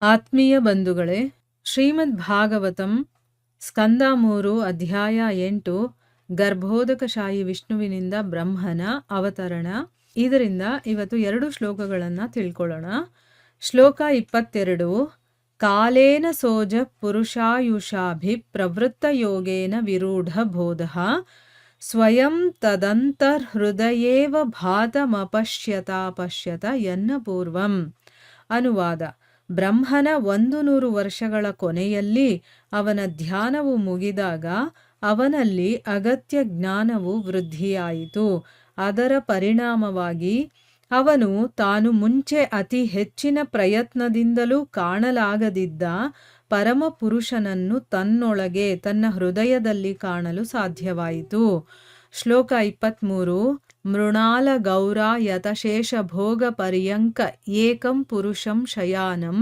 ಆತ್ಮೀಯ ಬಂಧುಗಳೇ, ಶ್ರೀಮದ್ ಭಾಗವತಂ ಸ್ಕಂದ 3 ಅಧ್ಯಾಯ 8 ಗರ್ಭೋದಕಶಾಹಿ ವಿಷ್ಣುವಿನಿಂದ ಬ್ರಹ್ಮನ ಅವತರಣ. ಇದರಿಂದ ಇವತ್ತು 2 ಶ್ಲೋಕಗಳನ್ನು ತಿಳ್ಕೊಳ್ಳೋಣ. ಶ್ಲೋಕ 22. ಕಾಲೇನ ಸೋಜ ಪುರುಷಾಯುಷಾಭಿ ಪ್ರವೃತ್ತ ಯೋಗೇನ ವಿರೂಢ ಬೋಧಃ ಸ್ವಯಂ ತದಂತರ್ಹೃದಯೇವ ಭಾತಮಪಶ್ಯತ ಯನ್ನ ಪೂರ್ವಂ. ಅನುವಾದ: ಬ್ರಹ್ಮನ 100 ವರ್ಷಗಳ ಕೊನೆಯಲ್ಲಿ ಅವನ ಧ್ಯಾನವು ಮುಗಿದಾಗ ಅವನಲ್ಲಿ ಅಗತ್ಯ ಜ್ಞಾನವು ವೃದ್ಧಿಯಾಯಿತು. ಅದರ ಪರಿಣಾಮವಾಗಿ ಅವನು ತಾನು ಮುಂಚೆ ಅತಿ ಹೆಚ್ಚಿನ ಪ್ರಯತ್ನದಿಂದಲೂ ಕಾಣಲಾಗದಿದ್ದ ಪರಮಪುರುಷನನ್ನು ತನ್ನೊಳಗೆ, ತನ್ನ ಹೃದಯದಲ್ಲಿ ಕಾಣಲು ಸಾಧ್ಯವಾಯಿತು. ಶ್ಲೋಕ 23. ಮೃಣಾಲ ಗೌರ ಯತಶೇಷ ಭೋಗ ಪರ್ಯಂಕ ಏಕಂ ಪುರುಷಂ ಶಯಾನಂ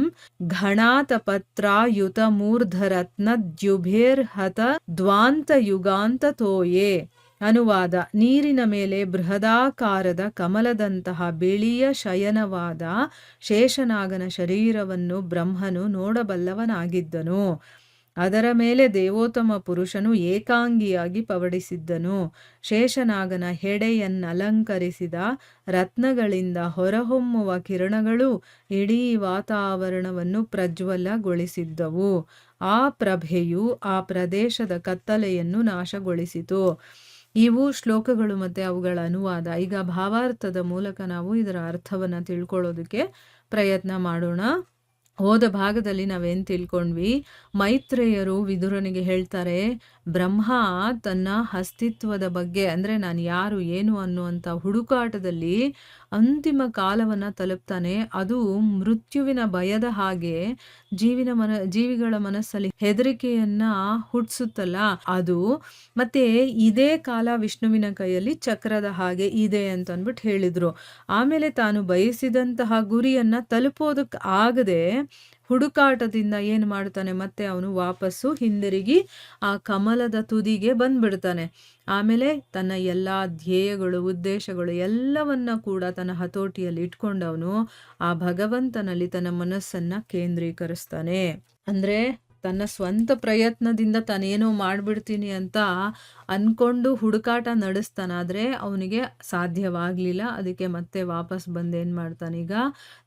ಘಣಾತಪತ್ರಾಯುತ ಮೂರ್ಧರತ್ನ ದ್ಯುಭಿರ್ಹತ ದ್ವಾಂತ ಯುಗಾಂತ ತೋಯೆ. ಅನುವಾದ: ನೀರಿನ ಮೇಲೆ ಬೃಹದಾಕಾರದ ಕಮಲದಂತಹ ಬಿಳಿಯ ಶಯನವಾದ ಶೇಷನಾಗನ ಶರೀರವನ್ನು ಬ್ರಹ್ಮನು ನೋಡಬಲ್ಲವನಾಗಿದ್ದನು. ಅದರ ಮೇಲೆ ದೇವೋತ್ತಮ ಪುರುಷನು ಏಕಾಂಗಿಯಾಗಿ ಪವಡಿಸಿದ್ದನು. ಶೇಷನಾಗನ ಹೆಡೆಯನ್ನಲಂಕರಿಸಿದ ರತ್ನಗಳಿಂದ ಹೊರಹೊಮ್ಮುವ ಕಿರಣಗಳು ಇಡೀ ವಾತಾವರಣವನ್ನು ಪ್ರಜ್ವಲಗೊಳಿಸಿದ್ದವು. ಆ ಪ್ರಭೆಯು ಆ ಪ್ರದೇಶದ ಕತ್ತಲೆಯನ್ನು ನಾಶಗೊಳಿಸಿತು. ಇವು ಶ್ಲೋಕಗಳು ಮತ್ತು ಅವುಗಳ ಅನುವಾದ. ಈಗ ಭಾವಾರ್ಥದ ಮೂಲಕ ನಾವು ಇದರ ಅರ್ಥವನ್ನು ತಿಳ್ಕೊಳ್ಳೋದಕ್ಕೆ ಪ್ರಯತ್ನ ಮಾಡೋಣ. ಹೋದ ಭಾಗದಲ್ಲಿ ನಾವೇನು ತಿಳ್ಕೊಂಡ್ವಿ? ಮೈತ್ರೇಯರು ವಿದುರನಿಗೆ ಹೇಳ್ತಾರೆ, ಬ್ರಹ್ಮ ತನ್ನ ಅಸ್ತಿತ್ವದ ಬಗ್ಗೆ, ಅಂದರೆ ನಾನು ಯಾರು ಏನು ಅನ್ನುವಂಥ ಹುಡುಕಾಟದಲ್ಲಿ ಅಂತಿಮ ಕಾಲವನ್ನು ತಲುಪ್ತಾನೆ. ಅದು ಮೃತ್ಯುವಿನ ಭಯದ ಹಾಗೆ ಜೀವಿಗಳ ಮನಸ್ಸಲ್ಲಿ ಹೆದರಿಕೆಯನ್ನ ಹುಟ್ಟಿಸುತ್ತಲ್ಲ, ಅದು ಮತ್ತೆ ಇದೇ ಕಾಲ ವಿಷ್ಣುವಿನ ಕೈಯಲ್ಲಿ ಚಕ್ರದ ಹಾಗೆ ಇದೆ ಅಂತ ಅಂದ್ಬಿಟ್ಟು ಹೇಳಿದ್ರು. ಆಮೇಲೆ ತಾನು ಬಯಸಿದಂತಹ ಗುರಿಯನ್ನ ತಲುಪೋದಕ್ಕೆ ಆಗದೆ ಹುಡುಕಾಟದಿಂದ ಏನು ಮಾಡ್ತಾನೆ, ಮತ್ತೆ ಅವನು ವಾಪಸ್ಸು ಹಿಂದಿರುಗಿ ಆ ಕಮಲದ ತುದಿಗೆ ಬಂದ್ಬಿಡ್ತಾನೆ. ಆಮೇಲೆ ತನ್ನ ಎಲ್ಲ ಧ್ಯೇಯಗಳು, ಉದ್ದೇಶಗಳು ಎಲ್ಲವನ್ನ ಕೂಡ ತನ್ನ ಹತೋಟಿಯಲ್ಲಿ ಇಟ್ಕೊಂಡವನು ಆ ಭಗವಂತನಲ್ಲಿ ತನ್ನ ಮನಸ್ಸನ್ನ ಕೇಂದ್ರೀಕರಿಸ್ತಾನೆ. ಅಂದ್ರೆ ತನ್ನ ಸ್ವಂತ ಪ್ರಯತ್ನದಿಂದ ತಾನೇನೋ ಮಾಡಿಬಿಡ್ತೀನಿ ಅಂತ ಅಂದ್ಕೊಂಡು ಹುಡುಕಾಟ ನಡೆಸ್ತಾನಾದರೆ ಅವನಿಗೆ ಸಾಧ್ಯವಾಗಲಿಲ್ಲ. ಅದಕ್ಕೆ ಮತ್ತೆ ವಾಪಸ್ ಬಂದು ಏನು ಮಾಡ್ತಾನೆ, ಈಗ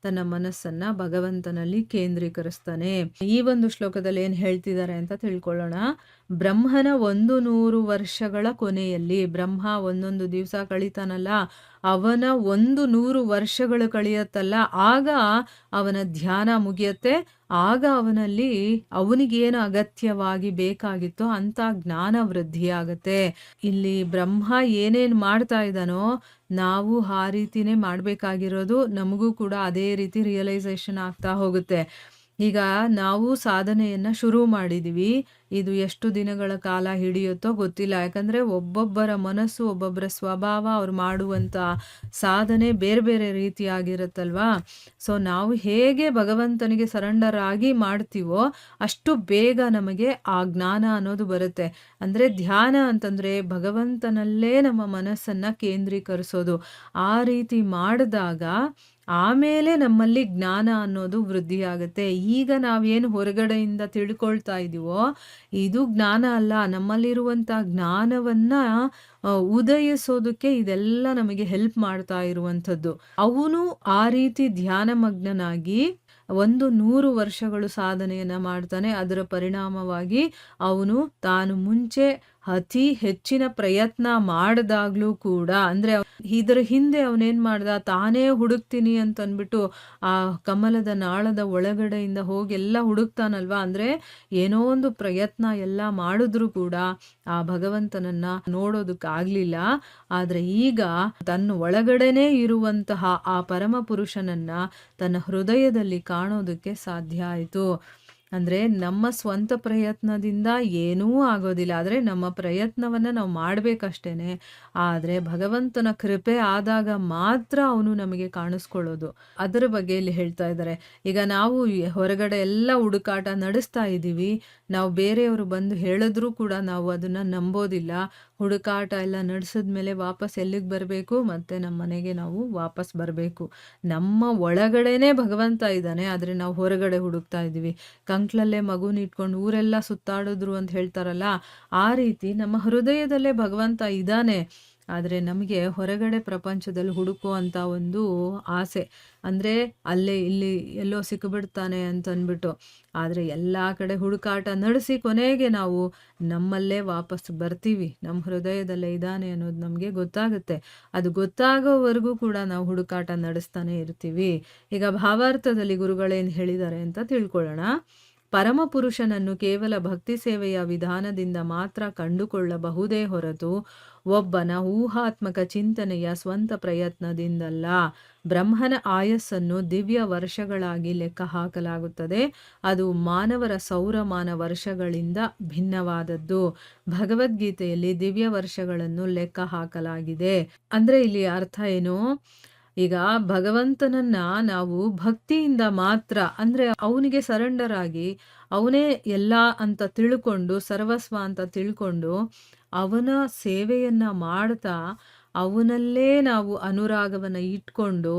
ತನ್ನ ಮನಸ್ಸನ್ನು ಭಗವಂತನಲ್ಲಿ ಕೇಂದ್ರೀಕರಿಸ್ತಾನೆ. ಈ ಒಂದು ಶ್ಲೋಕದಲ್ಲಿ ಏನು ಹೇಳ್ತಿದ್ದಾರೆ ಅಂತ ತಿಳ್ಕೊಳ್ಳೋಣ. ಬ್ರಹ್ಮನ 100 ವರ್ಷಗಳ ಕೊನೆಯಲ್ಲಿ, ಬ್ರಹ್ಮ ಒಂದೊಂದು ದಿವಸ ಕಳೀತಾನಲ್ಲ, ಅವನ 100 ವರ್ಷಗಳು ಕಳೆಯುತ್ತಲ್ಲ, ಆಗ ಅವನ ಧ್ಯಾನ ಮುಗಿಯುತ್ತೆ. ಆಗ ಅವನಿಗೇನು ಅಗತ್ಯವಾಗಿ ಬೇಕಾಗಿತ್ತೋ ಅಂತ ಜ್ಞಾನ ವೃದ್ಧಿಯಾಗತ್ತೆ. ಇಲ್ಲಿ ಬ್ರಹ್ಮ ಏನೇನು ಮಾಡ್ತಾ ಇದ್ದಾನೋ ನಾವು ಆ ರೀತಿನೇ ಮಾಡಬೇಕಾಗಿರೋದು. ನಮಗೂ ಕೂಡ ಅದೇ ರೀತಿ ರಿಯಲೈಸೇಷನ್ ಆಗ್ತಾ ಹೋಗುತ್ತೆ. ಈಗ ನಾವು ಸಾಧನೆಯನ್ನು ಶುರು ಮಾಡಿದ್ದೀವಿ. ಇದು ಎಷ್ಟು ದಿನಗಳ ಕಾಲ ಹಿಡಿಯುತ್ತೋ ಗೊತ್ತಿಲ್ಲ. ಯಾಕಂದರೆ ಒಬ್ಬೊಬ್ಬರ ಮನಸ್ಸು, ಒಬ್ಬೊಬ್ಬರ ಸ್ವಭಾವ, ಅವ್ರು ಮಾಡುವಂಥ ಸಾಧನೆ ಬೇರೆ ಬೇರೆ ರೀತಿಯಾಗಿರುತ್ತಲ್ವಾ. ಸೊ ನಾವು ಹೇಗೆ ಭಗವಂತನಿಗೆ ಸರೆಂಡರ್ ಆಗಿ ಮಾಡ್ತೀವೋ ಅಷ್ಟು ಬೇಗ ನಮಗೆ ಆ ಜ್ಞಾನ ಅನ್ನೋದು ಬರುತ್ತೆ. ಅಂದರೆ ಧ್ಯಾನ ಅಂತಂದರೆ ಭಗವಂತನಲ್ಲೇ ನಮ್ಮ ಮನಸ್ಸನ್ನು ಕೇಂದ್ರೀಕರಿಸೋದು. ಆ ರೀತಿ ಮಾಡಿದಾಗ ಆಮೇಲೆ ನಮ್ಮಲ್ಲಿ ಜ್ಞಾನ ಅನ್ನೋದು ವೃದ್ಧಿಯಾಗುತ್ತೆ. ಈಗ ನಾವೇನು ಹೊರಗಡೆಯಿಂದ ತಿಳ್ಕೊಳ್ತಾ ಇದ್ದೀವೋ ಇದು ಜ್ಞಾನ ಅಲ್ಲ. ನಮ್ಮಲ್ಲಿರುವಂಥ ಜ್ಞಾನವನ್ನು ಉದಯಿಸೋದಕ್ಕೆ ಇದೆಲ್ಲ ನಮಗೆ ಹೆಲ್ಪ್ ಮಾಡ್ತಾ ಇರುವಂಥದ್ದು. ಅವನು ಆ ರೀತಿ ಧ್ಯಾನಮಗ್ನನಾಗಿ 100 ವರ್ಷಗಳು ಸಾಧನೆಯನ್ನು ಮಾಡ್ತಾನೆ. ಅದರ ಪರಿಣಾಮವಾಗಿ ಅವನು ತಾನು ಮುಂಚೆ ಅತಿ ಹೆಚ್ಚಿನ ಪ್ರಯತ್ನ ಮಾಡಿದಾಗ್ಲೂ ಕೂಡ, ಅಂದರೆ ಇದರ ಹಿಂದೆ ಅವನೇನು ಮಾಡ್ದ, ತಾನೇ ಹುಡುಕ್ತೀನಿ ಅಂತ ಅಂದ್ಬಿಟ್ಟು ಆ ಕಮಲದ ನಾಳದ ಒಳಗಡೆಯಿಂದ ಹೋಗಿ ಎಲ್ಲ ಹುಡುಕ್ತಾನಲ್ವಾ. ಅಂದರೆ ಏನೋ ಒಂದು ಪ್ರಯತ್ನ ಎಲ್ಲ ಮಾಡಿದ್ರೂ ಕೂಡ ಆ ಭಗವಂತನನ್ನ ನೋಡೋದಕ್ಕಾಗಲಿಲ್ಲ. ಆದರೆ ಈಗ ತನ್ನ ಒಳಗಡೆನೇ ಇರುವಂತಹ ಆ ಪರಮ ಪುರುಷನನ್ನ ತನ್ನ ಹೃದಯದಲ್ಲಿ ಕಾಣೋದಕ್ಕೆ ಸಾಧ್ಯ ಆಯಿತು. ಅಂದರೆ ನಮ್ಮ ಸ್ವಂತ ಪ್ರಯತ್ನದಿಂದ ಏನೂ ಆಗೋದಿಲ್ಲ. ಆದರೆ ನಮ್ಮ ಪ್ರಯತ್ನವನ್ನು ನಾವು ಮಾಡಬೇಕಷ್ಟೇ. ಆದರೆ ಭಗವಂತನ ಕೃಪೆ ಆದಾಗ ಮಾತ್ರ ಅವನು ನಮಗೆ ಕಾಣಿಸ್ಕೊಳ್ಳೋದು. ಅದರ ಬಗ್ಗೆ ಇಲ್ಲಿ ಹೇಳ್ತಾ ಇದ್ದಾರೆ. ಈಗ ನಾವು ಹೊರಗಡೆ ಎಲ್ಲ ಹುಡುಕಾಟ ನಡೆಸ್ತಾ ಇದ್ದೀವಿ. ನಾವು ಬೇರೆಯವರು ಬಂದು ಹೇಳಿದ್ರೂ ಕೂಡ ನಾವು ಅದನ್ನು ನಂಬೋದಿಲ್ಲ. ಹುಡುಕಾಟ ಎಲ್ಲ ನಡೆಸಿದ್ಮೇಲೆ ವಾಪಸ್ ಎಲ್ಲಿಗೆ ಬರಬೇಕು? ಮತ್ತೆ ನಮ್ಮ ಮನೆಗೆ ನಾವು ವಾಪಸ್ ಬರಬೇಕು. ನಮ್ಮ ಒಳಗಡೆನೇ ಭಗವಂತ ಇದ್ದಾನೆ, ಆದರೆ ನಾವು ಹೊರಗಡೆ ಹುಡುಕ್ತಾ ಇದ್ದೀವಿ. ಕಂಕ್ಳಲ್ಲೇ ಮಗುನ ಇಟ್ಕೊಂಡು ಊರೆಲ್ಲ ಸುತ್ತಾಡಿದ್ರು ಅಂತ ಹೇಳ್ತಾರಲ್ಲ, ಆ ರೀತಿ ನಮ್ಮ ಹೃದಯದಲ್ಲೇ ಭಗವಂತ ಇದ್ದಾನೆ. ಆದರೆ ನಮಗೆ ಹೊರಗಡೆ ಪ್ರಪಂಚದಲ್ಲಿ ಹುಡುಕುವಂಥ ಒಂದು ಆಸೆ, ಅಂದರೆ ಅಲ್ಲೇ ಇಲ್ಲಿ ಎಲ್ಲೋ ಸಿಕ್ಕಿಬಿಡ್ತಾನೆ ಅಂತಂದ್ಬಿಟ್ಟು. ಆದರೆ ಎಲ್ಲ ಕಡೆ ಹುಡುಕಾಟ ನಡೆಸಿ ಕೊನೆಗೆ ನಾವು ನಮ್ಮಲ್ಲೇ ವಾಪಸ್ ಬರ್ತೀವಿ. ನಮ್ಮ ಹೃದಯದಲ್ಲೇ ಇದ್ದಾನೆ ಅನ್ನೋದು ನಮಗೆ ಗೊತ್ತಾಗುತ್ತೆ. ಅದು ಗೊತ್ತಾಗೋವರೆಗೂ ಕೂಡ ನಾವು ಹುಡುಕಾಟ ನಡೆಸ್ತಾನೆ ಇರ್ತೀವಿ. ಈಗ ಭಾವಾರ್ಥದಲ್ಲಿ ಗುರುಗಳೇನು ಹೇಳಿದ್ದಾರೆ ಅಂತ ತಿಳ್ಕೊಳ್ಳೋಣ. ಪರಮಪುರುಷನನ್ನು ಕೇವಲ ಭಕ್ತಿ ಸೇವೆಯ ವಿಧಾನದಿಂದ ಮಾತ್ರ ಕಂಡುಕೊಳ್ಳಬಹುದೇ ಹೊರತು ಒಬ್ಬನ ಊಹಾತ್ಮಕ ಚಿಂತನೆಯ ಸ್ವಂತ ಪ್ರಯತ್ನದಿಂದಲ್ಲ. ಬ್ರಹ್ಮನ ಆಯಸ್ಸನ್ನು ದಿವ್ಯ ವರ್ಷಗಳಾಗಿ ಲೆಕ್ಕ ಹಾಕಲಾಗುತ್ತದೆ. ಅದು ಮಾನವರ ಸೌರಮಾನ ವರ್ಷಗಳಿಂದ ಭಿನ್ನವಾದದ್ದು. ಭಗವದ್ಗೀತೆಯಲ್ಲಿ ದಿವ್ಯ ವರ್ಷಗಳನ್ನು ಲೆಕ್ಕ ಹಾಕಲಾಗಿದೆ. ಅಂದ್ರೆ ಇಲ್ಲಿ ಅರ್ಥ ಏನು? ಈಗ ಭಗವಂತನನ್ನ ನಾವು ಭಕ್ತಿಯಿಂದ ಮಾತ್ರ, ಅಂದ್ರೆ ಅವನಿಗೆ ಸರೆಂಡರ್ ಆಗಿ ಅವನೇ ಎಲ್ಲ ಅಂತ ತಿಳ್ಕೊಂಡು, ಸರ್ವಸ್ವ ಅಂತ ತಿಳ್ಕೊಂಡು ಅವನ ಸೇವೆಯನ್ನ ಮಾಡ್ತಾ ಅವನಲ್ಲೇ ನಾವು ಅನುರಾಗವನ್ನ ಇಟ್ಕೊಂಡು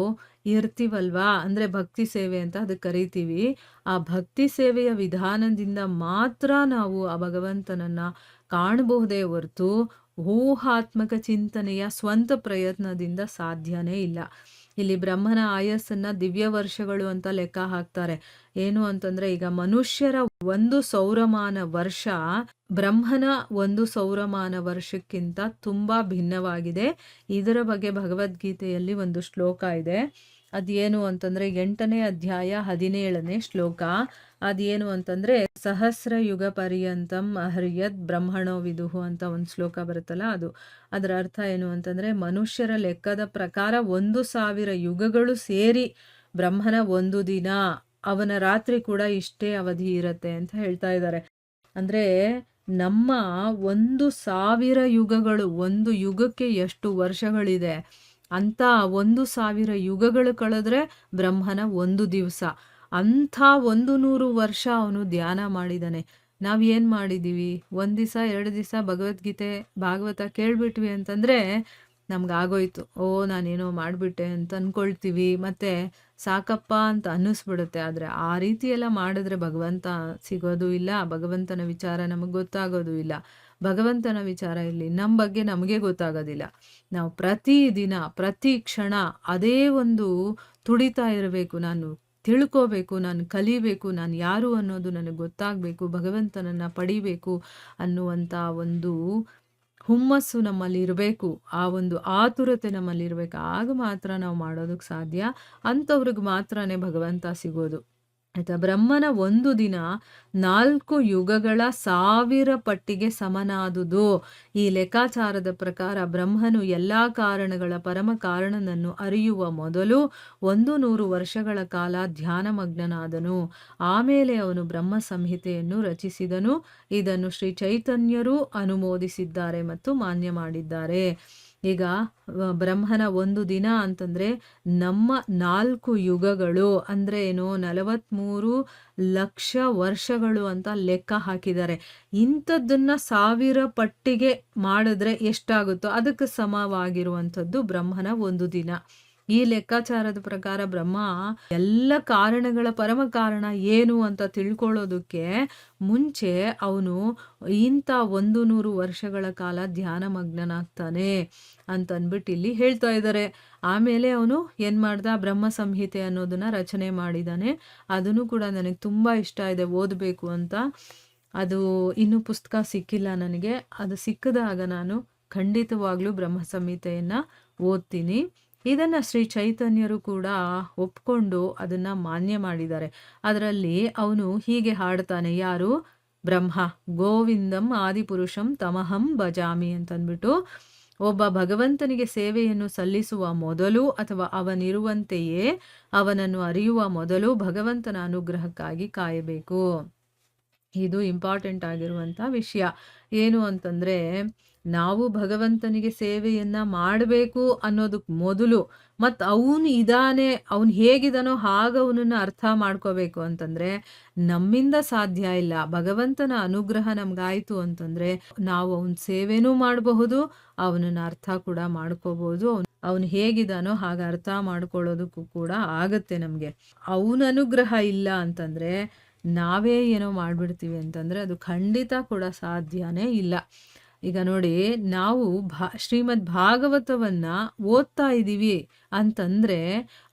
ಇರ್ತೀವಲ್ವಾ, ಅಂದ್ರೆ ಭಕ್ತಿ ಸೇವೆ ಅಂತ ಅದಕ್ಕೆ ಕರಿತೀವಿ. ಆ ಭಕ್ತಿ ಸೇವೆಯ ವಿಧಾನದಿಂದ ಮಾತ್ರ ನಾವು ಆ ಭಗವಂತನನ್ನ ಕಾಣಬಹುದೇ ಹೊರತು ಊಹಾತ್ಮಕ ಚಿಂತನೆಯ ಸ್ವಂತ ಪ್ರಯತ್ನದಿಂದ ಸಾಧ್ಯನೇ ಇಲ್ಲ. ಇಲ್ಲಿ ಬ್ರಹ್ಮನ ಆಯಸ್ಸನ್ನ ದಿವ್ಯ ವರ್ಷಗಳು ಅಂತ ಲೆಕ್ಕ ಹಾಕ್ತಾರೆ. ಏನು ಅಂತಂದ್ರೆ, ಈಗ ಮನುಷ್ಯರ ಒಂದು ಸೌರಮಾನ ವರ್ಷ ಬ್ರಹ್ಮನ ಒಂದು ಸೌರಮಾನ ವರ್ಷಕ್ಕಿಂತ ತುಂಬಾ ಭಿನ್ನವಾಗಿದೆ. ಇದರ ಬಗ್ಗೆ ಭಗವದ್ಗೀತೆಯಲ್ಲಿ ಒಂದು ಶ್ಲೋಕ ಇದೆ. ಅದೇನು ಅಂತಂದ್ರೆ 8ನೇ ಅಧ್ಯಾಯ 17ನೇ ಶ್ಲೋಕ. ಅದೇನು ಅಂತಂದ್ರೆ, ಸಹಸ್ರ ಯುಗ ಪರ್ಯಂತಂ ಅಹರ್ಯದ್ ಬ್ರಹ್ಮಣೋ ವಿದುಹು ಅಂತ ಒಂದು ಶ್ಲೋಕ ಬರುತ್ತಲ್ಲ, ಅದು. ಅದರ ಅರ್ಥ ಏನು ಅಂತಂದ್ರೆ, ಮನುಷ್ಯರ ಲೆಕ್ಕದ ಪ್ರಕಾರ 1,000 ಯುಗಗಳು ಸೇರಿ ಬ್ರಹ್ಮನ ಒಂದು ದಿನ, ಅವನ ರಾತ್ರಿ ಕೂಡ ಇಷ್ಟೇ ಅವಧಿ ಇರತ್ತೆ ಅಂತ ಹೇಳ್ತಾ ಇದ್ದಾರೆ. ಅಂದ್ರೆ ನಮ್ಮ 1,000 ಯುಗಗಳು, ಒಂದು ಯುಗಕ್ಕೆ ಎಷ್ಟು ವರ್ಷಗಳಿದೆ ಅಂತ 1,000 ಯುಗಗಳು ಕಳೆದ್ರೆ ಬ್ರಹ್ಮನ ಒಂದು ದಿವಸ. ಅಂಥ 100 ವರ್ಷ ಅವನು ಧ್ಯಾನ ಮಾಡಿದಾನೆ. ನಾವ್ ಏನ್ ಮಾಡಿದೀವಿ? 1 ದಿವಸ 2 ದಿವಸ ಭಗವದ್ಗೀತೆ ಭಾಗವತ ಕೇಳ್ಬಿಟ್ವಿ ಅಂತಂದ್ರೆ ನಮ್ಗಾಗೋಯ್ತು, ನಾನೇನೋ ಮಾಡ್ಬಿಟ್ಟೆ ಅಂತ ಅನ್ಕೊಳ್ತೀವಿ, ಮತ್ತೆ ಸಾಕಪ್ಪ ಅಂತ ಅನ್ನಿಸ್ಬಿಡುತ್ತೆ. ಆದ್ರೆ ಆ ರೀತಿ ಎಲ್ಲ ಮಾಡಿದ್ರೆ ಭಗವಂತ ಸಿಗೋದು ಇಲ್ಲ, ಭಗವಂತನ ವಿಚಾರ ನಮಗೆ ಗೊತ್ತಾಗೋದು ಇಲ್ಲ. ಭಗವಂತನ ವಿಚಾರ ಇಲ್ಲಿ ನಮ್ಮ ಬಗ್ಗೆ ನಮಗೆ ಗೊತ್ತಾಗೋದಿಲ್ಲ. ನಾವು ಪ್ರತಿದಿನ ಪ್ರತಿ ಕ್ಷಣ ಅದೇ ಒಂದು ತುಡಿತಾ ಇರಬೇಕು. ನಾನು ತಿಳ್ಕೋಬೇಕು, ನಾನು ಕಲಿಬೇಕು, ನಾನು ಯಾರು ಅನ್ನೋದು ನನಗೆ ಗೊತ್ತಾಗಬೇಕು, ಭಗವಂತನನ್ನ ಪಡಿಬೇಕು ಅನ್ನುವಂಥ ಒಂದು ಹುಮ್ಮಸ್ಸು ನಮ್ಮಲ್ಲಿ ಇರಬೇಕು. ಆ ಒಂದು ಆತುರತೆ ನಮ್ಮಲ್ಲಿ ಇರಬೇಕು. ಆಗ ಮಾತ್ರ ನಾವು ಮಾಡೋದಕ್ಕೆ ಸಾಧ್ಯ. ಅಂಥವ್ರಿಗೆ ಮಾತ್ರನೇ ಭಗವಂತ ಸಿಗೋದು. ಆಯ್ತಾ? ಬ್ರಹ್ಮನ ಒಂದು ದಿನ 4 ಯುಗಗಳ 1000 ಪಟ್ಟಿಗೆ ಸಮನಾದುದು. ಈ ಲೆಕ್ಕಾಚಾರದ ಪ್ರಕಾರ ಬ್ರಹ್ಮನು ಎಲ್ಲಾ ಕಾರಣಗಳ ಪರಮ ಕಾರಣನನ್ನು ಅರಿಯುವ ಮೊದಲು 100 ವರ್ಷಗಳ ಕಾಲ ಧ್ಯಾನಮಗ್ನನಾದನು. ಆಮೇಲೆ ಅವನು ಬ್ರಹ್ಮ ಸಂಹಿತೆಯನ್ನು ರಚಿಸಿದನು. ಇದನ್ನು ಶ್ರೀ ಚೈತನ್ಯರು ಅನುಮೋದಿಸಿದ್ದಾರೆ ಮತ್ತು ಮಾನ್ಯ ಮಾಡಿದ್ದಾರೆ. ಈಗ ಬ್ರಹ್ಮನ ಒಂದು ದಿನ ಅಂತಂದ್ರೆ ನಮ್ಮ 4 ಯುಗಗಳು ಅಂದ್ರೆ ಏನು, 43 ಲಕ್ಷ ವರ್ಷಗಳು ಅಂತ ಲೆಕ್ಕ ಹಾಕಿದ್ದಾರೆ. ಇಂಥದ್ದನ್ನ 1000 ಪಟ್ಟಿಗೆ ಮಾಡಿದ್ರೆ ಎಷ್ಟಾಗುತ್ತೋ ಅದಕ್ಕೆ ಸಮವಾಗಿರುವಂಥದ್ದು ಬ್ರಹ್ಮನ ಒಂದು ದಿನ. ಈ ಲೆಕ್ಕಾಚಾರದ ಪ್ರಕಾರ ಬ್ರಹ್ಮ ಎಲ್ಲ ಕಾರಣಗಳ ಪರಮ ಕಾರಣ ಏನು ಅಂತ ತಿಳ್ಕೊಳ್ಳೋದಕ್ಕೆ ಮುಂಚೆ ಅವನು ಇಂಥ 100 ವರ್ಷಗಳ ಕಾಲ ಧ್ಯಾನ ಮಗ್ನನಾಗ್ತಾನೆ ಅಂತ ಅಂದ್ಬಿಟ್ಟು ಇಲ್ಲಿ ಹೇಳ್ತಾ ಇದ್ದಾರೆ. ಆಮೇಲೆ ಅವನು ಏನ್ ಮಾಡ್ದ, ಬ್ರಹ್ಮ ಸಂಹಿತೆ ಅನ್ನೋದನ್ನ ರಚನೆ ಮಾಡಿದಾನೆ. ಅದನ್ನು ಕೂಡ ನನಗೆ ತುಂಬಾ ಇಷ್ಟ ಇದೆ, ಓದಬೇಕು ಅಂತ. ಅದು ಇನ್ನೂ ಪುಸ್ತಕ ಸಿಕ್ಕಿಲ್ಲ ನನಗೆ. ಅದು ಸಿಕ್ಕಿದಾಗ ನಾನು ಖಂಡಿತವಾಗ್ಲೂ ಬ್ರಹ್ಮ ಸಂಹಿತೆಯನ್ನ ಓದ್ತೀನಿ. ಇದನ್ನ ಶ್ರೀ ಚೈತನ್ಯರು ಕೂಡ ಒಪ್ಕೊಂಡು ಅದನ್ನ ಮಾನ್ಯ ಮಾಡಿದ್ದಾರೆ. ಅದರಲ್ಲಿ ಅವನು ಹೀಗೆ ಹಾಡ್ತಾನೆ, ಯಾರು? ಬ್ರಹ್ಮ, ಗೋವಿಂದಂ ಆದಿಪುರುಷಂ ತಮಹಂ ಭಜಾಮಿ ಅಂತಂದ್ಬಿಟ್ಟು, ಒಬ್ಬ ಭಗವಂತನಿಗೆ ಸೇವೆಯನ್ನು ಸಲ್ಲಿಸುವ ಮೊದಲು ಅಥವಾ ಅವನಿರುವಂತೆಯೇ ಅವನನ್ನು ಅರಿಯುವ ಮೊದಲು ಭಗವಂತನ ಅನುಗ್ರಹಕ್ಕಾಗಿ ಕಾಯಬೇಕು. ಇದು ಇಂಪಾರ್ಟೆಂಟ್ ಆಗಿರುವಂಥ ವಿಷಯ. ಏನು ಅಂತಂದ್ರೆ, ನಾವು ಭಗವಂತನಿಗೆ ಸೇವೆಯನ್ನ ಮಾಡಬೇಕು ಅನ್ನೋದಕ್ಕೆ ಮೊದಲು ಮತ್ತು ಅವನು ಇದ್ದಾನೆ, ಅವನು ಹೇಗಿದಾನೋ ಹಾಗೆ ಅವನನ್ನು ಅರ್ಥ ಮಾಡ್ಕೋಬೇಕು ಅಂತಂದರೆ ನಮ್ಮಿಂದ ಸಾಧ್ಯ ಇಲ್ಲ. ಭಗವಂತನ ಅನುಗ್ರಹ ನಮಗಾಯಿತು ಅಂತಂದರೆ ನಾವು ಅವನ ಸೇವೆನೂ ಮಾಡಬಹುದು, ಅವನನ್ನು ಅರ್ಥ ಕೂಡ ಮಾಡ್ಕೋಬೋದು. ಅವನು ಹೇಗಿದಾನೋ ಹಾಗೆ ಅರ್ಥ ಮಾಡ್ಕೊಳ್ಳೋದಕ್ಕೂ ಕೂಡ ಆಗತ್ತೆ ನಮಗೆ. ಅವನ ಅನುಗ್ರಹ ಇಲ್ಲ ಅಂತಂದರೆ ನಾವೇ ಏನೋ ಮಾಡಿಬಿಡ್ತೀವಿ ಅಂತಂದರೆ ಅದು ಖಂಡಿತ ಕೂಡ ಸಾಧ್ಯನೇ ಇಲ್ಲ. ಈಗ ನೋಡಿ, ನಾವು ಶ್ರೀಮದ್ ಭಾಗವತವನ್ನು ಓದ್ತಾ ಇದ್ದೀವಿ ಅಂತಂದರೆ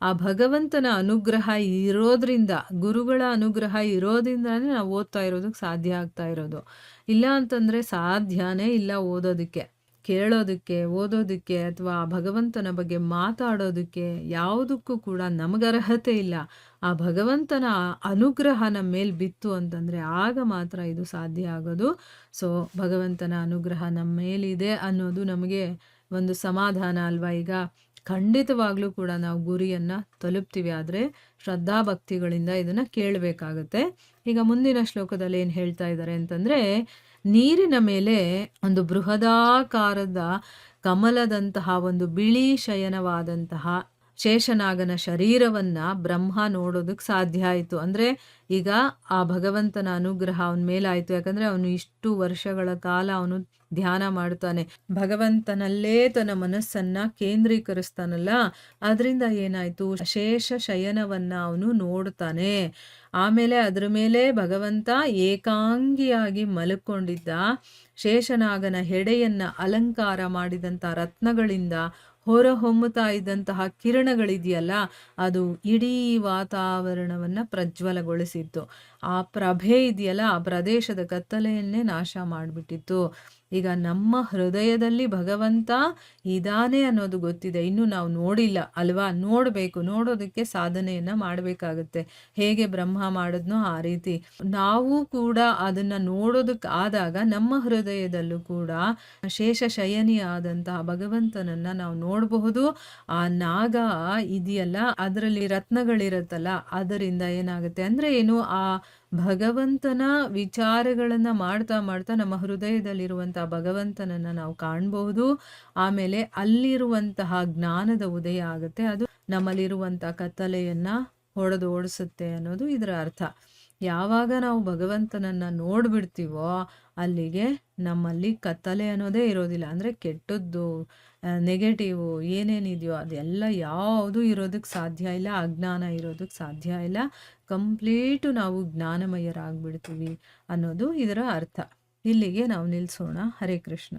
ಆ ಭಗವಂತನ ಅನುಗ್ರಹ ಇರೋದ್ರಿಂದ, ಗುರುಗಳ ಅನುಗ್ರಹ ಇರೋದ್ರಿಂದನೇ ನಾವು ಓದ್ತಾ ಇರೋದಕ್ಕೆ ಸಾಧ್ಯ ಆಗ್ತಾ ಇರೋದು. ಇಲ್ಲ ಅಂತಂದರೆ ಸಾಧ್ಯನೇ ಇಲ್ಲ ಓದೋದಕ್ಕೆ, ಕೇಳೋದಕ್ಕೆ, ಓದೋದಕ್ಕೆ ಅಥವಾ ಆ ಭಗವಂತನ ಬಗ್ಗೆ ಮಾತಾಡೋದಕ್ಕೆ ಯಾವುದಕ್ಕೂ ಕೂಡ ನಮಗರ್ಹತೆ ಇಲ್ಲ. ಆ ಭಗವಂತನ ಅನುಗ್ರಹ ನಮ್ಮ ಮೇಲೆ ಬಿತ್ತು ಅಂತಂದರೆ ಆಗ ಮಾತ್ರ ಇದು ಸಾಧ್ಯ ಆಗೋದು. ಸೊ ಭಗವಂತನ ಅನುಗ್ರಹ ನಮ್ಮ ಮೇಲಿದೆ ಅನ್ನೋದು ನಮಗೆ ಒಂದು ಸಮಾಧಾನ ಅಲ್ವಾ. ಈಗ ಖಂಡಿತವಾಗ್ಲೂ ಕೂಡ ನಾವು ಗುರಿಯನ್ನು ತಲುಪ್ತೀವಿ, ಆದರೆ ಶ್ರದ್ಧಾಭಕ್ತಿಗಳಿಂದ ಇದನ್ನು ಕೇಳಬೇಕಾಗತ್ತೆ. ಈಗ ಮುಂದಿನ ಶ್ಲೋಕದಲ್ಲಿ ಏನು ಹೇಳ್ತಾ ಇದ್ದಾರೆ ಅಂತಂದರೆ, ನೀರಿನ ಮೇಲೆ ಒಂದು ಬೃಹದಾಕಾರದ ಕಮಲದಂತಹ ಒಂದು ಬಿಳಿ ಶಯನವಾದಂತಹ ಶೇಷನಾಗನ ಶರೀರವನ್ನ ಬ್ರಹ್ಮ ನೋಡೋದಕ್ಕೆ ಸಾಧ್ಯ ಆಯಿತು. ಅಂದರೆ ಈಗ ಆ ಭಗವಂತನ ಅನುಗ್ರಹ ಅವನ ಮೇಲಾಯಿತು. ಯಾಕಂದರೆ ಅವನು ಇಷ್ಟು ವರ್ಷಗಳ ಕಾಲ ಅವನು ಧ್ಯಾನ ಮಾಡ್ತಾನೆ, ಭಗವಂತನಲ್ಲೇ ತನ್ನ ಮನಸ್ಸನ್ನು ಕೇಂದ್ರೀಕರಿಸ್ತಾನಲ್ಲ, ಅದರಿಂದ ಏನಾಯಿತು, ಶೇಷ ಶಯನವನ್ನ ಅವನು ನೋಡ್ತಾನೆ. ಆಮೇಲೆ ಅದರ ಮೇಲೆ ಭಗವಂತ ಏಕಾಂಗಿಯಾಗಿ ಮಲ್ಕೊಂಡಿದ್ದ. ಶೇಷನಾಗನ ಹೆಡೆಯನ್ನು ಅಲಂಕಾರ ಮಾಡಿದಂಥ ರತ್ನಗಳಿಂದ ಹೊರಹೊಮ್ಮುತ್ತಾ ಇದ್ದಂತಹ ಕಿರಣಗಳಿದೆಯಲ್ಲ, ಅದು ಇಡೀ ವಾತಾವರಣವನ್ನು ಪ್ರಜ್ವಲಗೊಳಿಸಿತ್ತು. ಆ ಪ್ರಭೆ ಇದೆಯಲ್ಲ, ಆ ಪ್ರದೇಶದ ಕತ್ತಲೆಯನ್ನೇ ನಾಶ ಮಾಡಿಬಿಟ್ಟಿತ್ತು. ಈಗ ನಮ್ಮ ಹೃದಯದಲ್ಲಿ ಭಗವಂತ ಇದಾನೆ ಅನ್ನೋದು ಗೊತ್ತಿದೆ, ಇನ್ನು ನಾವು ನೋಡಿಲ್ಲ ಅಲ್ವಾ. ನೋಡಬೇಕು, ನೋಡೋದಕ್ಕೆ ಸಾಧನೆಯನ್ನು ಮಾಡಬೇಕಾಗುತ್ತೆ. ಹೇಗೆ ಬ್ರಹ್ಮ ಮಾಡಿದ್ನೋ ಆ ರೀತಿ ನಾವು ಕೂಡ ಅದನ್ನು ನೋಡೋದಕ್ಕೆ ಆದಾಗ ನಮ್ಮ ಹೃದಯದಲ್ಲೂ ಕೂಡ ಶೇಷ ಶಯನಿಯಾದಂತಹ ಭಗವಂತನನ್ನು ನಾವು ನೋಡಬಹುದು. ಆ ನಾಗ ಇದೆಯಲ್ಲ, ಅದರಲ್ಲಿ ರತ್ನಗಳಿರುತ್ತಲ್ಲ, ಅದರಿಂದ ಏನಾಗುತ್ತೆ ಅಂದರೆ ಏನು, ಆ ಭಗವಂತನ ವಿಚಾರಗಳನ್ನು ಮಾಡ್ತಾ ಮಾಡ್ತಾ ನಮ್ಮ ಹೃದಯದಲ್ಲಿರುವಂತಹ ಭಗವಂತನನ್ನು ನಾವು ಕಾಣಬಹುದು. ಆಮೇಲೆ ಅಲ್ಲಿರುವಂತಹ ಜ್ಞಾನದ ಉದಯ ಆಗುತ್ತೆ, ಅದು ನಮ್ಮಲ್ಲಿರುವಂಥ ಕತ್ತಲೆಯನ್ನು ಹೊಡೆದು ಓಡಿಸುತ್ತೆ ಅನ್ನೋದು ಇದರ ಅರ್ಥ. ಯಾವಾಗ ನಾವು ಭಗವಂತನನ್ನು ನೋಡಿಬಿಡ್ತೀವೋ ಅಲ್ಲಿಗೆ ನಮ್ಮಲ್ಲಿ ಕತ್ತಲೆ ಅನ್ನೋದೇ ಇರೋದಿಲ್ಲ. ಅಂದರೆ ಕೆಟ್ಟದ್ದು, ನೆಗೆಟಿವು ಏನೇನಿದೆಯೋ ಅದೆಲ್ಲ ಯಾವುದೂ ಇರೋದಕ್ಕೆ ಸಾಧ್ಯ ಇಲ್ಲ, ಅಜ್ಞಾನ ಇರೋದಕ್ಕೆ ಸಾಧ್ಯ ಇಲ್ಲ. ಕಂಪ್ಲೀಟು ನಾವು ಜ್ಞಾನಮಯರಾಗ್ಬಿಡ್ತೀವಿ ಅನ್ನೋದು ಇದರ ಅರ್ಥ. ಇಲ್ಲಿಗೆ ನಾವು ನಿಲ್ಲಿಸೋಣ. ಹರೇ ಕೃಷ್ಣ.